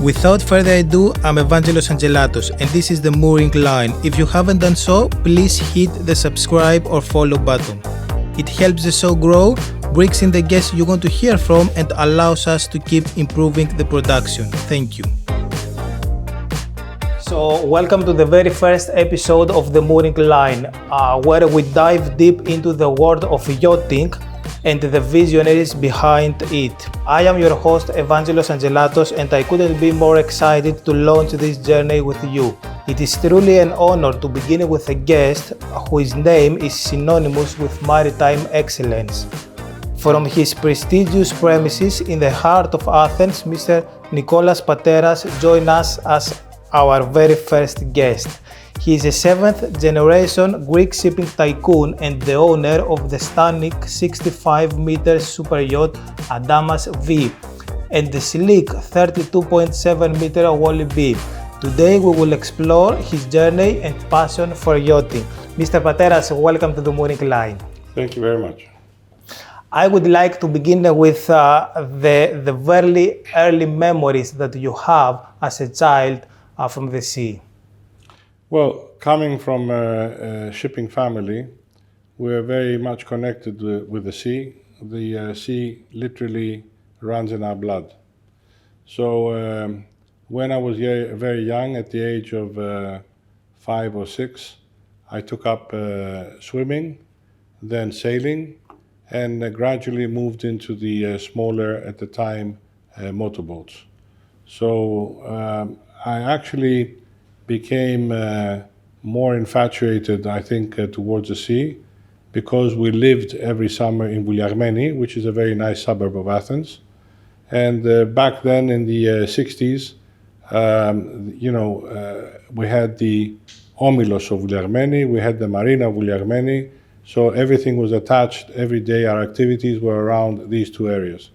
Without further ado, I'm Evangelos Angelatos and this is the Mooring Line. If you haven't done so, please hit the subscribe or follow button. It helps the show grow, brings in the guests you're going to hear from and allows us to keep improving the production. Thank you. So welcome to the very first episode of the Mooring Line, where we dive deep into the world of yachting and the visionaries behind it. I am your host Evangelos Angelatos and I couldn't be more excited to launch this journey with you. It is truly an honor to begin with a guest whose name is synonymous with maritime excellence. From his prestigious premises in the heart of Athens, Mr. Nikolas Pateras joins us as our very first guest. He is a 7th generation Greek shipping tycoon and the owner of the stunning 65-meter super yacht Adamas V and the sleek 32.7-meter Wally B. Today we will explore his journey and passion for yachting. Mr. Pateras, welcome to the Mooring Line. Thank you very much. I would like to begin with the very early memories that you have as a child from the sea. Well, coming from a shipping family, we're very much connected with the sea. The sea literally runs in our blood. So when I was very young, at the age of 5 or 6, I took up swimming, then sailing, and gradually moved into the smaller, at the time, motorboats. So I actually became more infatuated, I think, towards the sea because we lived every summer in Vouliagmeni, which is a very nice suburb of Athens. And back then in the 60s, we had the Omilos of Vouliagmeni, we had the Marina of Vouliagmeni, so everything was attached. Every day our activities were around these two areas.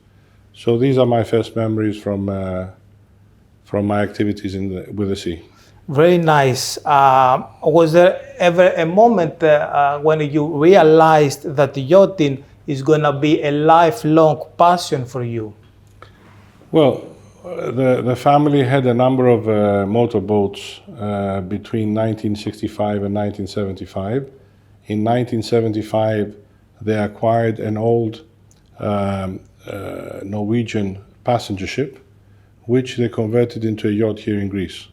So these are my first memories from my activities with the sea. Very nice. Was there ever a moment when you realized that yachting is going to be a lifelong passion for you? Well, the family had a number of motorboats between 1965 and 1975. In 1975, they acquired an old Norwegian passenger ship, which they converted into a yacht here in Greece.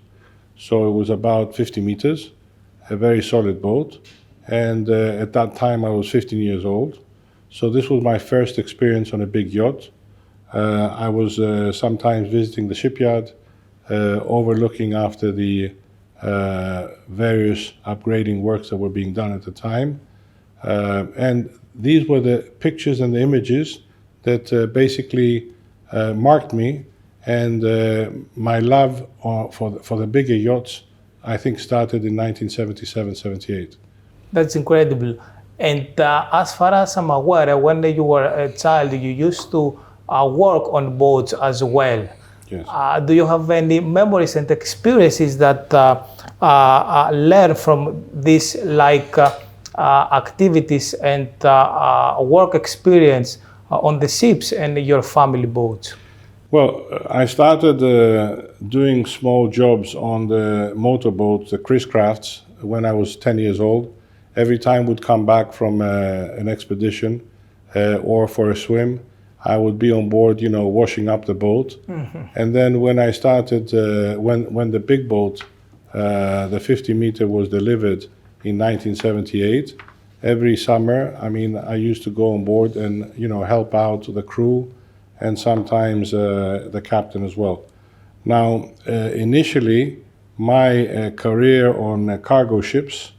So it was about 50 meters, a very solid boat. And at that time I was 15 years old. So this was my first experience on a big yacht. I was sometimes visiting the shipyard, overlooking after the various upgrading works that were being done at the time. And these were the pictures and the images that basically marked me. And my love for the bigger yachts, I think, started in 1977-78. That's incredible. And as far as I'm aware, when you were a child, you used to work on boats as well. Yes. Do you have any memories and experiences that learn from these activities and work experience on the ships and your family boats? Well, I started doing small jobs on the motorboats, the Chris Crafts, when I was 10 years old. Every time we'd come back from an expedition or for a swim, I would be on board, washing up the boat. Mm-hmm. And then when I started, when the big boat, the 50-meter, was delivered in 1978, every summer, I used to go on board and, help out the crew and sometimes the captain as well. Now, initially, my career on cargo ships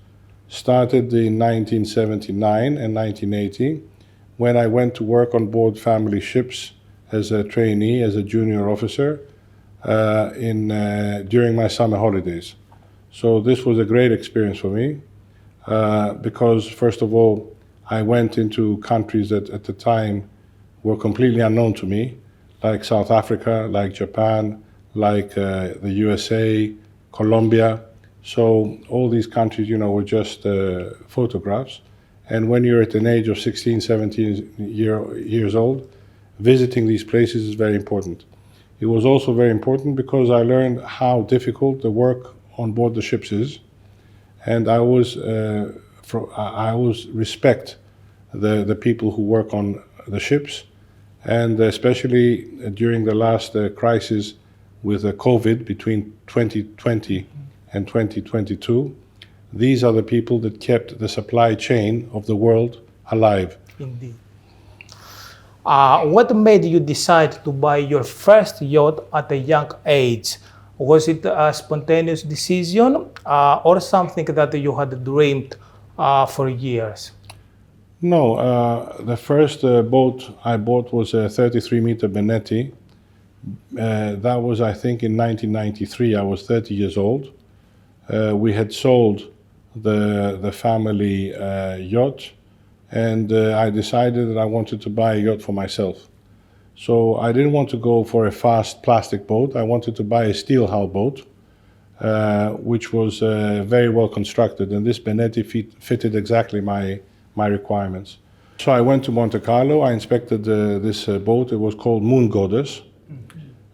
started in 1979 and 1980 when I went to work on board family ships as a trainee, as a junior officer during my summer holidays. So this was a great experience for me because, first of all, I went into countries that at the time were completely unknown to me, like South Africa, like Japan, like the USA, Colombia. So all these countries, were just photographs. And when you're at an age of 16, 17 years old, visiting these places is very important. It was also very important because I learned how difficult the work on board the ships is, and I always respect the people who work on the ships, and especially during the last crisis with COVID between 2020 and 2022. These are the people that kept the supply chain of the world alive. Indeed. What made you decide to buy your first yacht at a young age? Was it a spontaneous decision or something that you had dreamed for years? No, the first boat I bought was a 33-meter Benetti. That was, I think, in 1993. I was 30 years old. We had sold the family yacht, and I decided that I wanted to buy a yacht for myself. So I didn't want to go for a fast plastic boat. I wanted to buy a steel hull boat, which was very well constructed, and this Benetti fitted exactly my requirements. So I went to Monte Carlo. I inspected this boat. It was called Moon Goddess.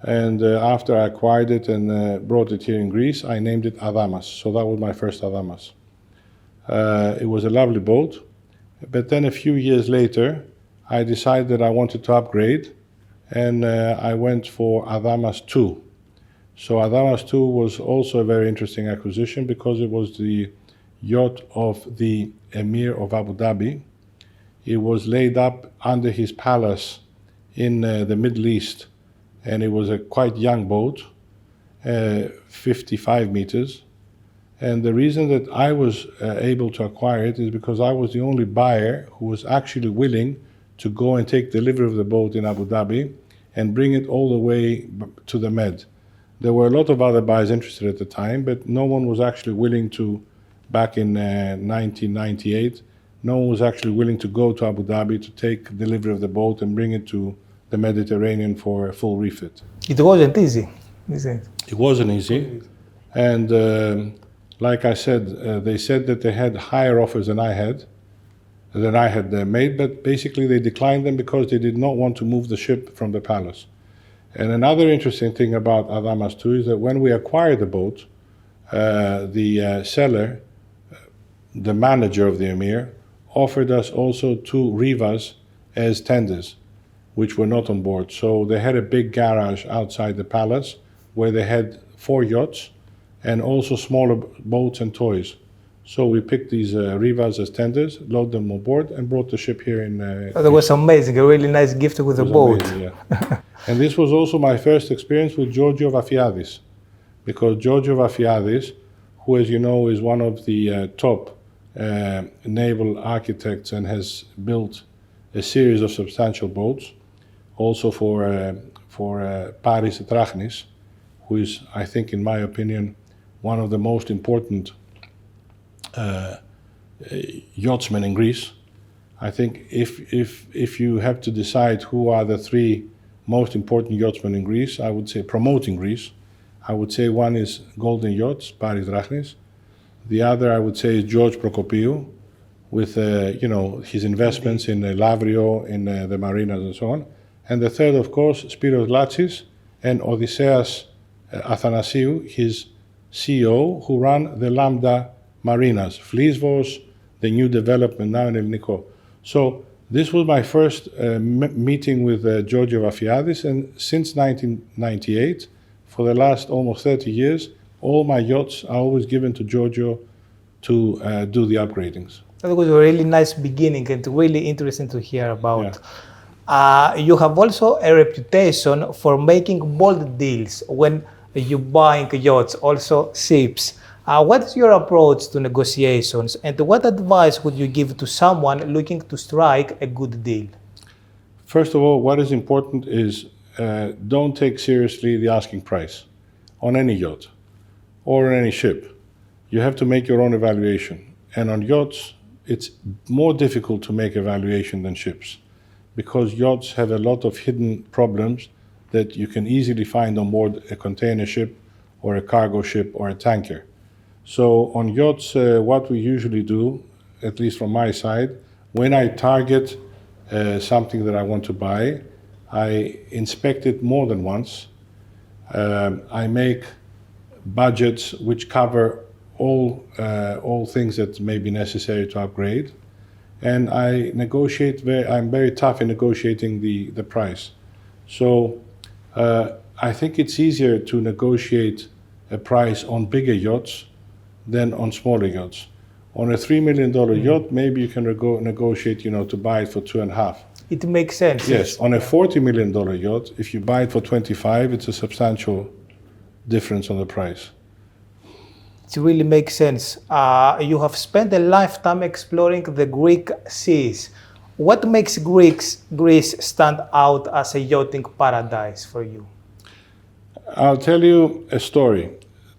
And after I acquired it and brought it here in Greece, I named it Adamas. So that was my first Adamas. It was a lovely boat. But then a few years later, I decided that I wanted to upgrade, and I went for Adamas 2. So Adamas 2 was also a very interesting acquisition because it was the yacht of the Emir of Abu Dhabi. It was laid up under his palace in the Middle East, and it was a quite young boat, 55 meters. And the reason that I was able to acquire it is because I was the only buyer who was actually willing to go and take delivery of the boat in Abu Dhabi and bring it all the way to the Med. There were a lot of other buyers interested at the time, but no one was actually willing to, back in 1998, no one was actually willing to go to Abu Dhabi to take delivery of the boat and bring it to the Mediterranean for a full refit. It wasn't easy, is it? It wasn't easy. And like I said, they said that they had higher offers than I had made, but basically they declined them because they did not want to move the ship from the palace. And another interesting thing about Adamas 2 is that when we acquired the boat, the seller, the manager of the Emir, offered us also 2 Rivas as tenders, which were not on board. So they had a big garage outside the palace where they had 4 yachts and also smaller boats and toys. So we picked these Rivas as tenders, loaded them on board, and brought the ship here in... That was amazing, a really nice gift with the boat. Amazing, yeah. And this was also my first experience with Giorgio Vafiadis, because Giorgio Vafiadis, who, as you know, is one of the top naval architects and has built a series of substantial boats, also for Paris Trachnis, who is, I think, in my opinion, one of the most important yachtsmen in Greece. I think if you have to decide who are the 3 most important yachtsmen in Greece, I would say promoting Greece, I would say one is Golden Yachts, Paris Trachnis. The other I would say is George Prokopiou, with his investments in Lavrio, in the marinas and so on. And the third, of course, Spiros Latsis and Odysseas Athanasiou, his CEO, who run the Lambda Marinas, Flisvos, the new development now in Elniko. So this was my first meeting with Giorgio Vafiadis, and since 1998, for the last almost 30 years, all my yachts are always given to Giorgio to do the upgradings. That was a really nice beginning and really interesting to hear about. Yeah. You have also a reputation for making bold deals when you buying yachts, also ships. What is your approach to negotiations, and what advice would you give to someone looking to strike a good deal? First of all, what is important is don't take seriously the asking price on any yacht or on any ship. You have to make your own evaluation. And on yachts, it's more difficult to make evaluation than ships, because yachts have a lot of hidden problems that you can easily find on board a container ship or a cargo ship or a tanker. So on yachts, what we usually do, at least from my side, when I target something that I want to buy, I inspect it more than once, I make budgets which cover all things that may be necessary to upgrade, and I negotiate. I'm very tough in negotiating the price. So I think it's easier to negotiate a price on bigger yachts than on smaller yachts. On a $3 million yacht, maybe you can negotiate, to buy it for 2.5. It makes sense. Yes, on a $40 million yacht, if you buy it for 25, it's a substantial difference on the price. It really makes sense. You have spent a lifetime exploring the Greek seas. What makes Greece stand out as a yachting paradise for you? I'll tell you a story.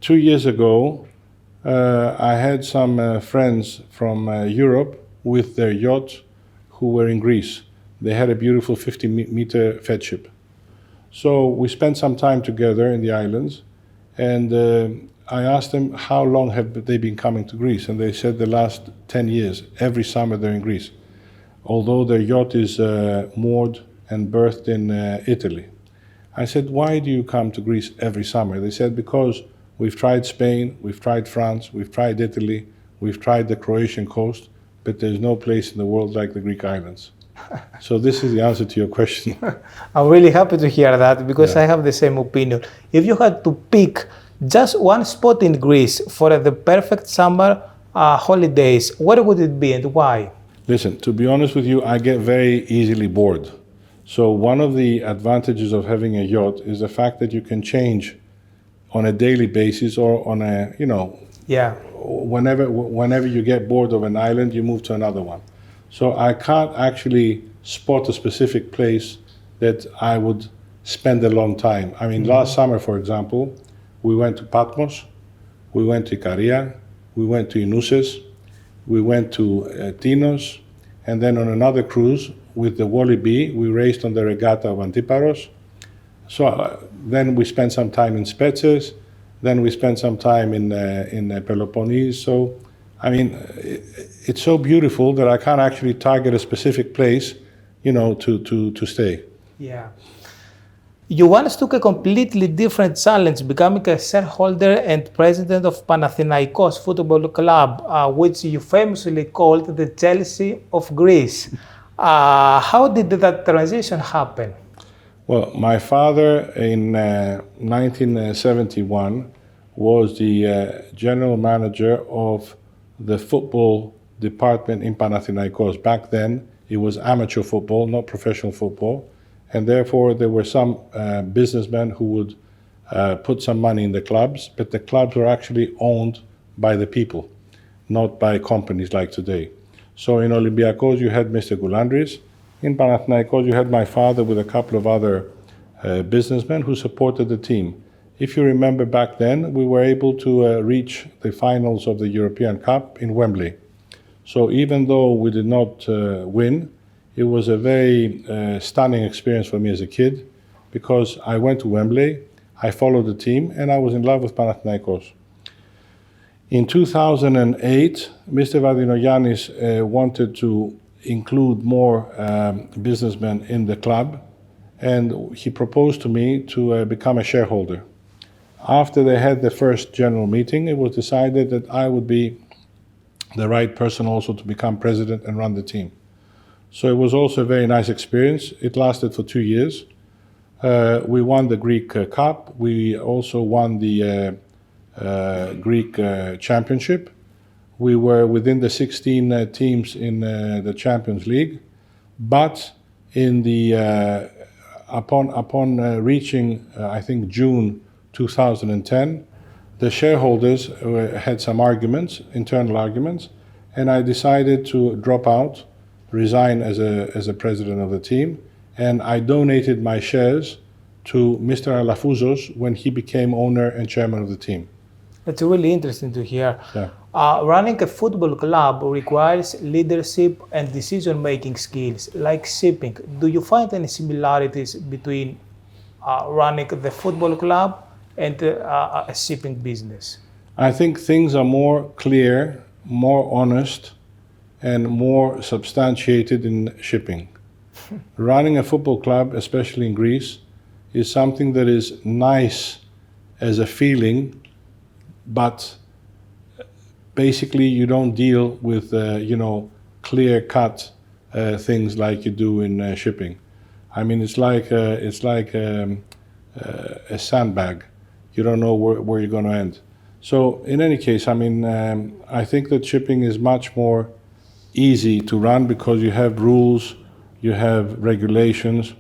2 years ago, I had some friends from Europe with their yacht who were in Greece. They had a beautiful 50-meter fed ship. So we spent some time together in the islands, and I asked them how long have they been coming to Greece, and they said the last 10 years, every summer they're in Greece, although their yacht is moored and berthed in Italy. I said, why do you come to Greece every summer? They said, because we've tried Spain, we've tried France, we've tried Italy, we've tried the Croatian coast, but there's no place in the world like the Greek islands. So this is the answer to your question. I'm really happy to hear that, because I have the same opinion. If you had to pick just one spot in Greece for the perfect summer holidays, where would it be and why? Listen, to be honest with you, I get very easily bored. So one of the advantages of having a yacht is the fact that you can change on a daily basis, or on a, whenever you get bored of an island, you move to another one. So I can't actually spot a specific place that I would spend a long time. I mean, last summer, for example, we went to Patmos, we went to Ikaria, we went to Inousses, we went to Tinos, and then on another cruise with the Wally B, we raced on the regatta of Antiparos. So then we spent some time in Spetses, then we spent some time in Peloponnese. So, I mean, it's so beautiful that I can't actually target a specific place, to stay. Yeah. You once took a completely different challenge, becoming a shareholder and president of Panathinaikos Football Club, which you famously called the Chelsea of Greece. How did that transition happen? Well, my father in 1971 was the general manager of the football department in Panathinaikos. Back then, it was amateur football, not professional football. And therefore, there were some businessmen who would put some money in the clubs, but the clubs were actually owned by the people, not by companies like today. So in Olympiakos, you had Mr. Goulandris. In Panathinaikos, you had my father with a couple of other businessmen who supported the team. If you remember back then, we were able to reach the finals of the European Cup in Wembley. So even though we did not win, it was a very stunning experience for me as a kid, because I went to Wembley, I followed the team, and I was in love with Panathinaikos. In 2008, Mr. Vardinogiannis wanted to include more businessmen in the club, and he proposed to me to become a shareholder. After they had the first general meeting, it was decided that I would be the right person also to become president and run the team. So it was also a very nice experience. It lasted for 2 years. We won the Greek Cup. We also won the Greek Championship. We were within the 16 teams in the Champions League. But in the upon reaching, I think, June 2010, the shareholders had some arguments, internal arguments, and I decided to drop out, resign as a president of the team, and I donated my shares to Mr. Alafouzos when he became owner and chairman of the team. That's really interesting to hear. Yeah. Running a football club requires leadership and decision-making skills, like shipping. Do you find any similarities between running the football club and a shipping business? I think things are more clear, more honest, and more substantiated in shipping. Running a football club, especially in Greece, is something that is nice as a feeling, but basically you don't deal with, clear-cut things like you do in shipping. I mean, it's like a sandbag. You don't know where you're going to end. So in any case, I mean, I think that shipping is much more easy to run because you have rules, you have regulations,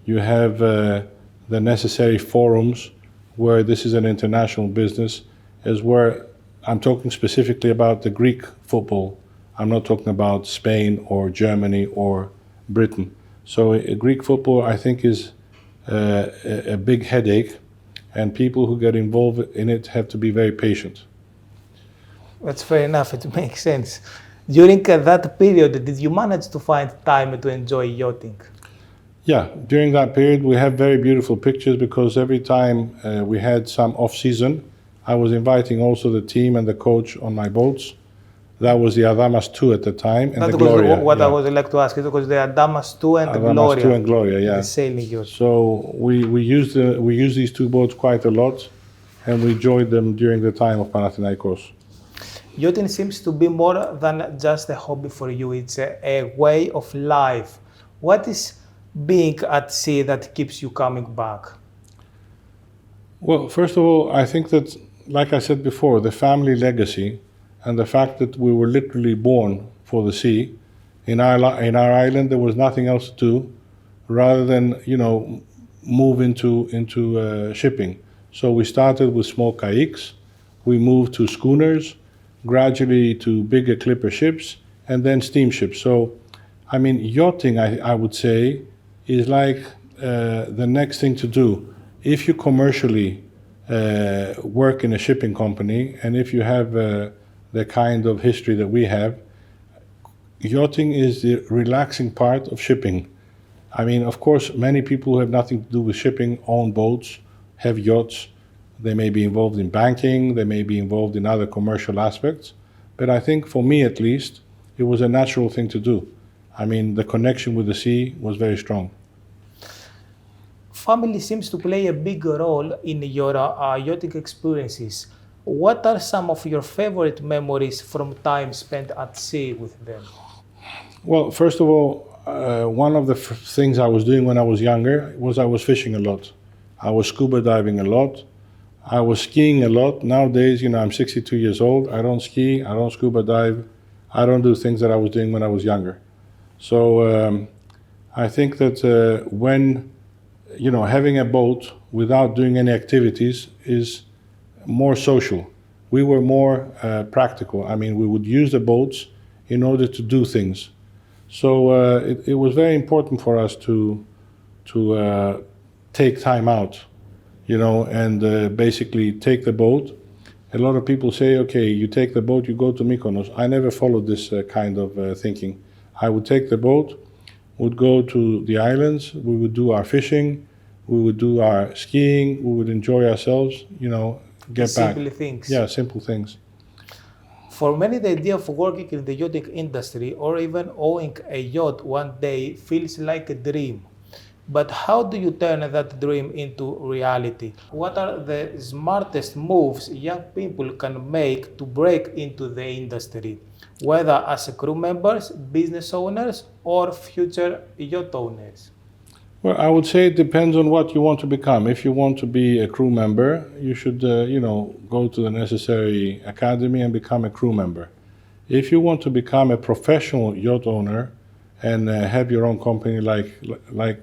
you have the necessary forums where this is an international business, as where I'm talking specifically about the Greek football. I'm not talking about Spain or Germany or Britain. So Greek football, I think, is a big headache, and people who get involved in it have to be very patient. That's fair enough. It makes sense. During that period, did you manage to find time to enjoy yachting? Yeah, during that period, we have very beautiful pictures because every time we had some off-season, I was inviting also the team and the coach on my boats. That was the Adamas V at the time, and That the was Gloria. what I would like to ask you, because the Adamas V and the Adamas Gloria. V and Gloria, yeah. The sailing yacht. So we use these two boats quite a lot, and we enjoyed them during the time of Panathinaikos. Yachting seems to be more than just a hobby for you. It's a way of life. What is being at sea that keeps you coming back? Well, first of all, I think that, like I said before, the family legacy and the fact that we were literally born for the sea. In our island, there was nothing else to do rather than, move into shipping. So we started with small kayaks, we moved to schooners, gradually to bigger clipper ships, and then steamships. So, I mean, yachting, I would say, is like the next thing to do. If you commercially work in a shipping company, and if you have the kind of history that we have, yachting is the relaxing part of shipping. I mean, of course, many people who have nothing to do with shipping own boats, have yachts. They may be involved in banking, they may be involved in other commercial aspects. But I think for me at least, it was a natural thing to do. I mean, the connection with the sea was very strong. Family seems to play a big role in your yachting experiences. What are some of your favorite memories from time spent at sea with them? Well, first of all, one of the things I was doing when I was younger was I was fishing a lot. I was scuba diving a lot. I was skiing a lot. Nowadays, I'm 62 years old. I don't ski, I don't scuba dive. I don't do things that I was doing when I was younger. So I think that when, having a boat without doing any activities is more social. We were more practical. I mean, we would use the boats in order to do things. So it was very important for us to take time out, and basically take the boat. A lot of people say, okay, you take the boat, you go to Mykonos. I never followed this kind of thinking. I would take the boat, would go to the islands, we would do our fishing, we would do our skiing, we would enjoy ourselves, get back. Simple things. Yeah, simple things. For many, the idea of working in the yachting industry or even owning a yacht one day feels like a dream. But how do you turn that dream into reality? What are the smartest moves young people can make to break into the industry, whether as crew members, business owners, or future yacht owners? Well, I would say it depends on what you want to become. If you want to be a crew member, you should, go to the necessary academy and become a crew member. If you want to become a professional yacht owner and have your own company like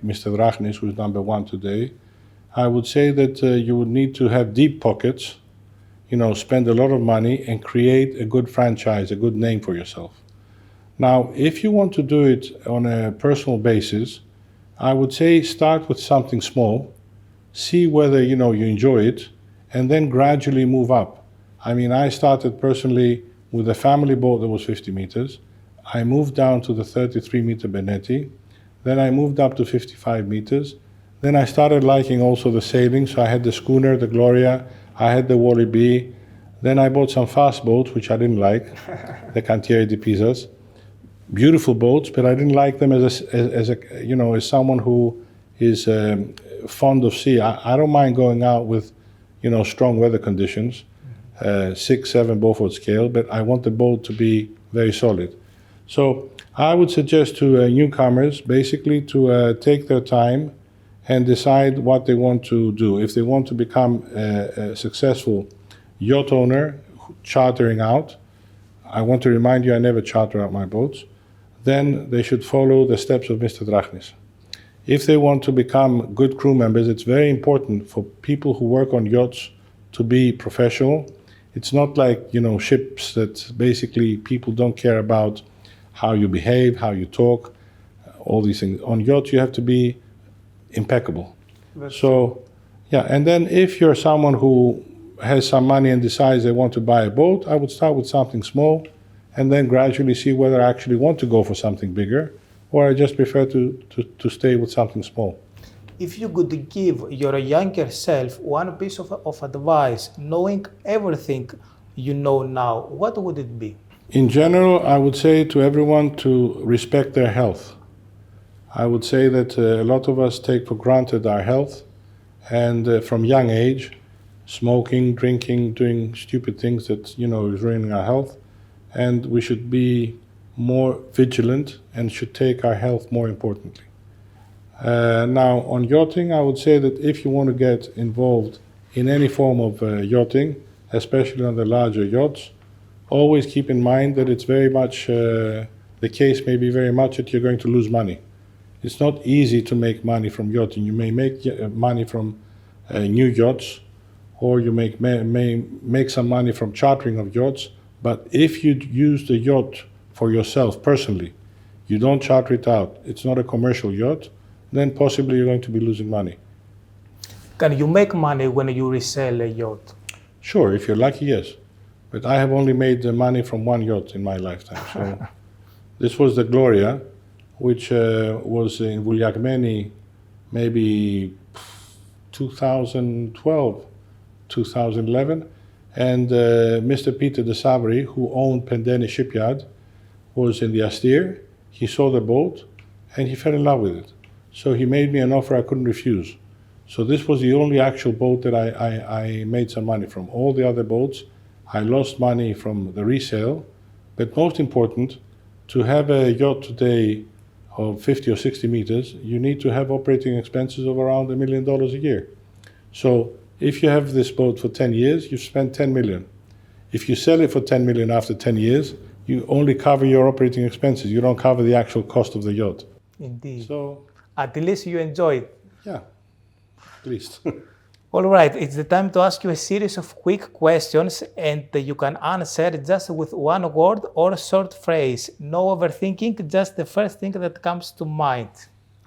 Mr. Drachnis, who's number one today, I would say that you would need to have deep pockets, spend a lot of money and create a good franchise, a good name for yourself. Now, if you want to do it on a personal basis, I would say start with something small, see whether you enjoy it, and then gradually move up. I mean, I started personally with a family boat that was 50 meters. I moved down to the 33-meter Benetti. Then I moved up to 55 meters. Then I started liking also the sailing, so I had the schooner, the Gloria, I had the Wally B. Then I bought some fast boats, which I didn't like, the Cantieri di Pisas. Beautiful boats, but I didn't like them as someone who is fond of sea. I don't mind going out with, strong weather conditions, 6, 7 Beaufort scale, but I want the boat to be very solid. So I would suggest to newcomers basically to take their time and decide what they want to do. If they want to become a successful yacht owner, chartering out, I want to remind you I never charter out my boats, then they should follow the steps of Mr. Drachnis. If they want to become good crew members, it's very important for people who work on yachts to be professional. It's not like, ships that basically people don't care about how you behave, how you talk, all these things. On yachts, you have to be impeccable. And then if you're someone who has some money and decides they want to buy a boat, I would start with something small and then gradually see whether I actually want to go for something bigger or I just prefer to stay with something small. If you could give your younger self one piece of advice, knowing everything you know now, what would it be? In general, I would say to everyone to respect their health. I would say that a lot of us take for granted our health, and from young age, smoking, drinking, doing stupid things that, is ruining our health, and we should be more vigilant and should take our health more importantly. Now, on yachting, I would say that if you want to get involved in any form of yachting, especially on the larger yachts, always keep in mind that it's very much, the case may be very much that you're going to lose money. It's not easy to make money from yachting. You may make money from new yachts, or you may make some money from chartering of yachts, but if you use the yacht for yourself personally, you don't charter it out, it's not a commercial yacht, then possibly you're going to be losing money. Can you make money when you resell a yacht? Sure, if you're lucky, yes. But I have only made the money from one yacht in my lifetime. So this was the Gloria, which was in Vouliagmeni maybe 2012, 2011. And Mr. Peter de Savary, who owned Pendeni Shipyard, was in the Astir. He saw the boat and he fell in love with it. So he made me an offer I couldn't refuse. So this was the only actual boat that I made some money from. All the other boats, I lost money from the resale. But most important, to have a yacht today of 50 or 60 meters, you need to have operating expenses of around $1 million a year. So if you have this boat for 10 years, you've spent 10 million. If you sell it for 10 million after 10 years, you only cover your operating expenses. You don't cover the actual cost of the yacht. Indeed. So, at least you enjoy it. Yeah, at least. All right, it's the time to ask you a series of quick questions, and you can answer just with one word or short phrase. No overthinking, just the first thing that comes to mind.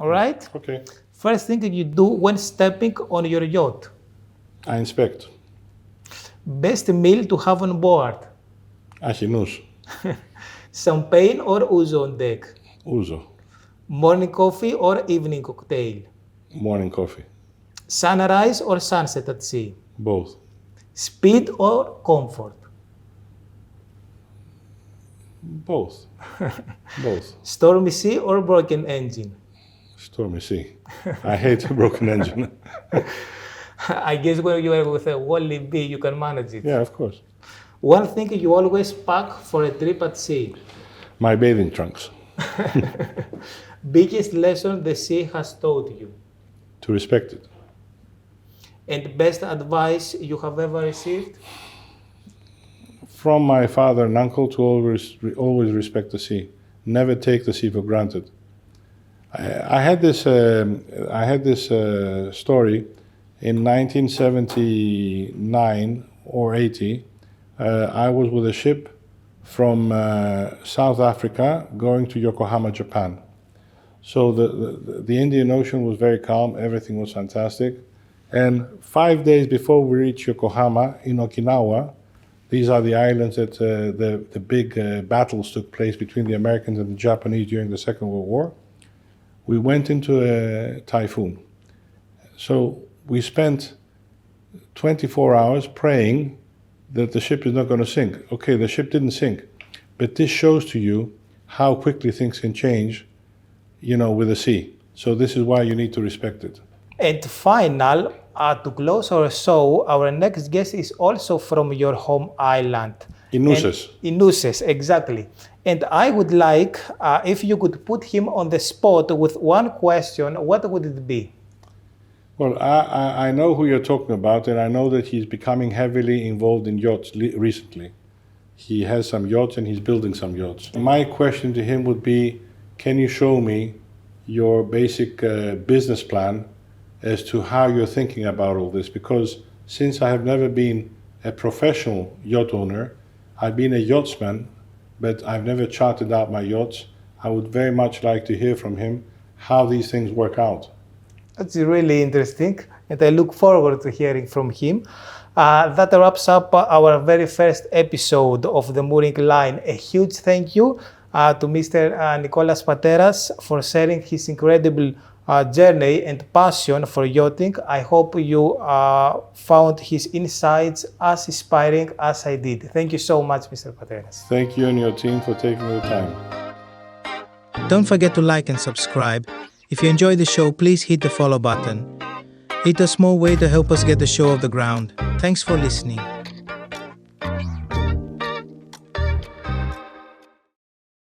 All right? Okay. First thing you do when stepping on your yacht. I inspect. Best meal to have on board. Achinous. Champagne or ouzo on deck. Ouzo. Morning coffee or evening cocktail. Morning coffee. Sunrise or sunset at sea. Both. Speed or comfort. Both. Both. Stormy sea or broken engine. Stormy sea. I hate a broken engine. I guess when you are with a Wally B, you can manage it. Yeah, of course. One thing you always pack for a trip at sea. My bathing trunks. Biggest lesson the sea has taught you. To respect it. And best advice you have ever received? From my father and uncle to always respect the sea. Never take the sea for granted. I had this story in 1979 or 80. I was with a ship from South Africa going to Yokohama, Japan. So the Indian Ocean was very calm, everything was fantastic. And 5 days before we reached Yokohama in Okinawa, these are the islands that the big battles took place between the Americans and the Japanese during the Second World War. We went into a typhoon. So we spent 24 hours praying that the ship is not going to sink. Okay, the ship didn't sink, but this shows to you how quickly things can change, with the sea. So this is why you need to respect it. And final, to close our show, our next guest is also from your home island. In Nuses. In Nuses, exactly. And I would like, if you could put him on the spot with one question, what would it be? Well, I know who you're talking about, and I know that he's becoming heavily involved in yachts recently. He has some yachts and he's building some yachts. My question to him would be, can you show me your basic business plan as to how you're thinking about all this? Because since I have never been a professional yacht owner, I've been a yachtsman, but I've never chartered out my yachts. I would very much like to hear from him how these things work out. That's really interesting, and I look forward to hearing from him. That wraps up our very first episode of The Mooring Line. A huge thank you to Mr. Nikolas Pateras for sharing his incredible journey and passion for yachting. I hope you found his insights as inspiring as I did. Thank you so much, Mr. Pateras. Thank you and your team for taking the time. Don't forget to like and subscribe. If you enjoyed the show, please hit the follow button. It's a small way to help us get the show off the ground. Thanks for listening.